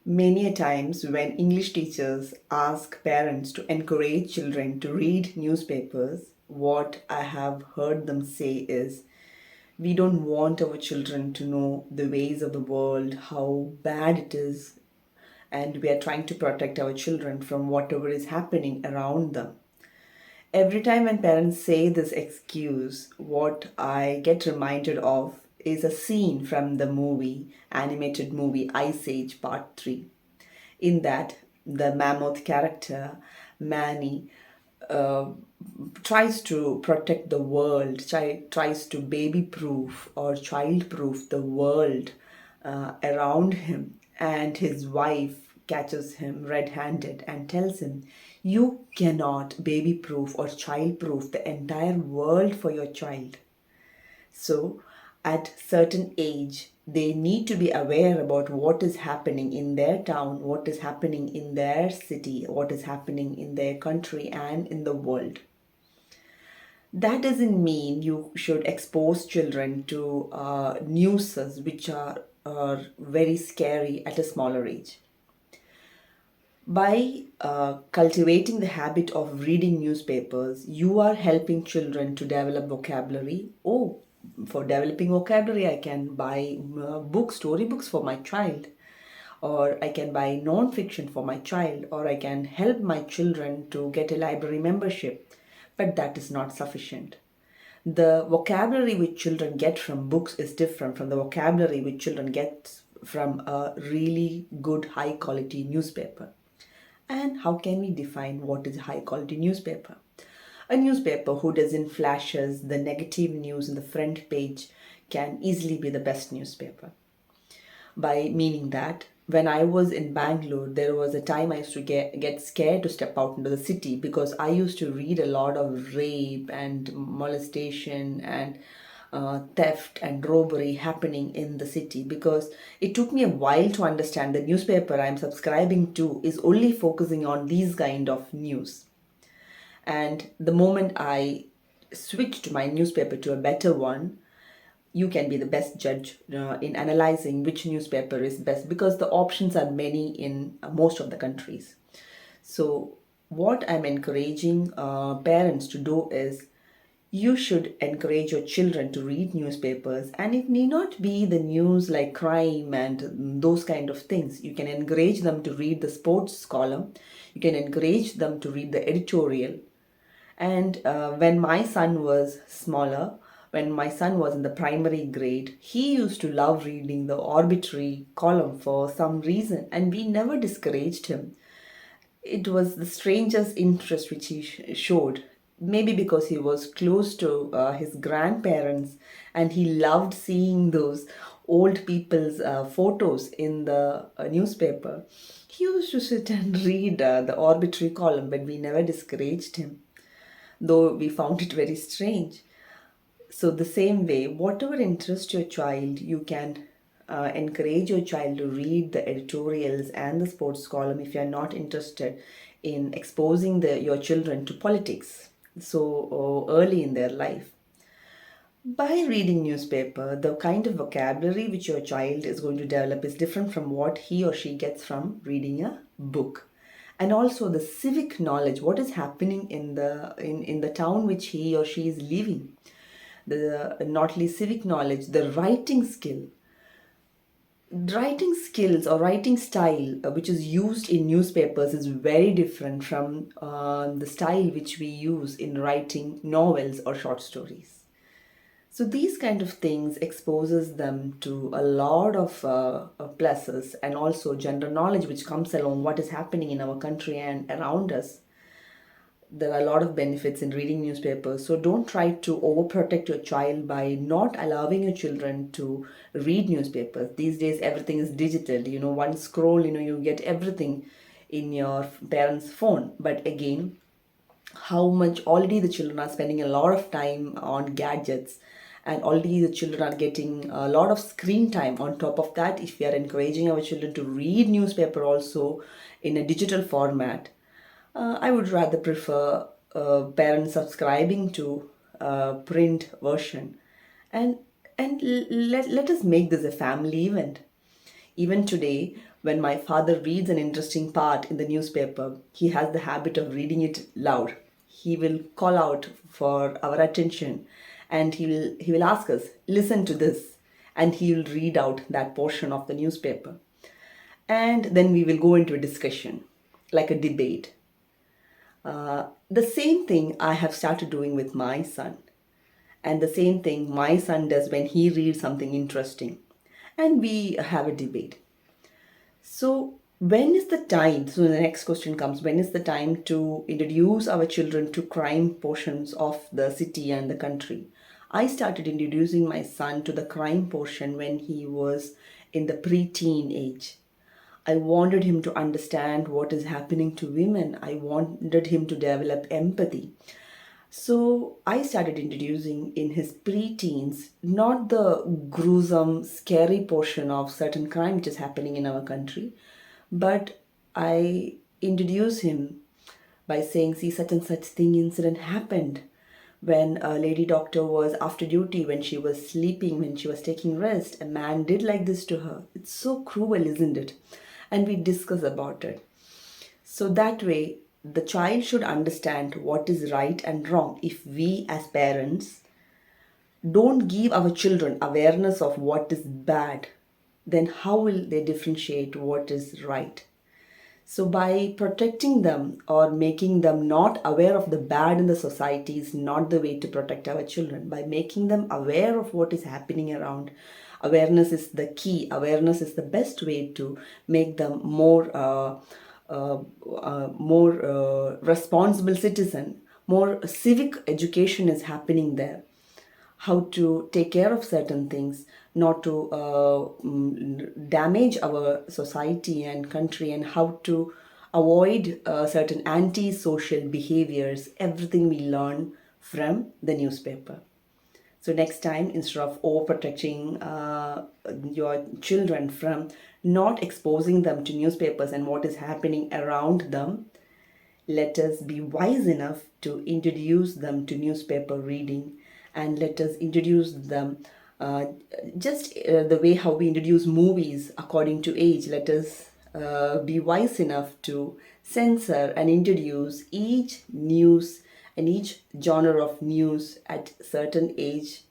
Many a times when English teachers ask parents to encourage children to read newspapers, what I have heard them say is, we don't want our children to know the ways of the world, how bad it is, and we are trying to protect our children from whatever is happening around them. Every time when parents say this excuse, what I get reminded of is a scene from the animated movie Ice Age Part 3. In that, the mammoth character, Manny, uh, tries to protect the world, tries to baby proof or child proof the world around him, and his wife catches him red handed and tells him, "You cannot baby proof or child proof the entire world for your child." So, at certain age, they need to be aware about what is happening in their town, what is happening in their city, what is happening in their country and in the world. That doesn't mean you should expose children to newses which are very scary at a smaller age. By cultivating the habit of reading newspapers, you are helping children to develop vocabulary. Oh, for developing vocabulary, I can buy books, storybooks for my child, or I can buy non fiction for my child, or I can help my children to get a library membership. But that is not sufficient. The vocabulary which children get from books is different from the vocabulary which children get from a really good, high quality newspaper. And how can we define what is a high quality newspaper? A newspaper who doesn't flashes the negative news in the front page can easily be the best newspaper. By meaning that when I was in Bangalore, there was a time I used to get scared to step out into the city because I used to read a lot of rape and molestation and theft and robbery happening in the city, because it took me a while to understand the newspaper I'm subscribing to is only focusing on these kind of news. And the moment I switched my newspaper to a better one, you can be the best judge in analyzing which newspaper is best, because the options are many in most of the countries. So, what I'm encouraging parents to do is, you should encourage your children to read newspapers, and it need not be the news like crime and those kind of things. You can encourage them to read the sports column, you can encourage them to read the editorial. And when my son was smaller, when my son was in the primary grade, he used to love reading the arbitrary column for some reason, and we never discouraged him. It was the strangest interest which he showed. Maybe because he was close to his grandparents and he loved seeing those old people's photos in the newspaper. He used to sit and read the arbitrary column, but we never discouraged him, though we found it very strange. So, the same way, whatever interests your child, you can encourage your child to read the editorials and the sports column if you are not interested in exposing your children to politics so early in their life. By reading newspaper, the kind of vocabulary which your child is going to develop is different from what he or she gets from reading a book. And also the civic knowledge, what is happening in the town which he or she is living, the not only civic knowledge, the writing skills or writing style which is used in newspapers is very different from the style which we use in writing novels or short stories. So these kind of things exposes them to a lot of pluses, and also general knowledge which comes along what is happening in our country and around us. There are a lot of benefits in reading newspapers. So don't try to overprotect your child by not allowing your children to read newspapers. These days, everything is digital. One scroll, you get everything in your parents' phone. But again, how much already the children are spending a lot of time on gadgets, and already the children are getting a lot of screen time. On top of that, if we are encouraging our children to read newspaper also in a digital format, I would rather prefer parents subscribing to print version, and let us make this a family event. Even today, when my father reads an interesting part in the newspaper, he has the habit of reading it loud. He will call out for our attention, and he will ask us, listen to this, and he will read out that portion of the newspaper. And then we will go into a discussion, like a debate. The same thing I have started doing with my son, and the same thing my son does when he reads something interesting, and we have a debate. So, when is the time? So, the next question comes, when is the time to introduce our children to crime portions of the city and the country? I started introducing my son to the crime portion when he was in the preteen age. I wanted him to understand what is happening to women. I wanted him to develop empathy. So I started introducing in his preteens not the gruesome, scary portion of certain crime which is happening in our country, but I introduce him by saying, see, such and such thing incident happened when a lady doctor was after duty, when she was sleeping, when she was taking rest. A man did like this to her. It's so cruel, isn't it? And we discuss about it. So that way, the child should understand what is right and wrong. If we as parents don't give our children awareness of what is bad, then how will they differentiate what is right? So, by protecting them or making them not aware of the bad in the society is not the way to protect our children. By making them aware of what is happening around, awareness is the key. Awareness is the best way to make them more responsible citizen. More civic education is happening there, how to take care of certain things, not to damage our society and country, and how to avoid certain anti-social behaviors. Everything we learn from the newspaper. So next time, instead of overprotecting your children from not exposing them to newspapers and what is happening around them, let us be wise enough to introduce them to newspaper reading, and let us introduce them just the way how we introduce movies according to age. Let us be wise enough to censor and introduce each news and each genre of news at certain age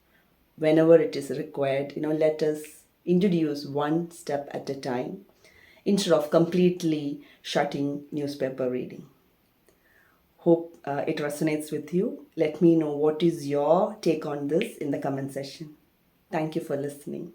whenever it is required. Let us introduce one step at a time instead of completely shutting newspaper reading. Hope it resonates with you. Let me know what is your take on this in the comment section. Thank you for listening.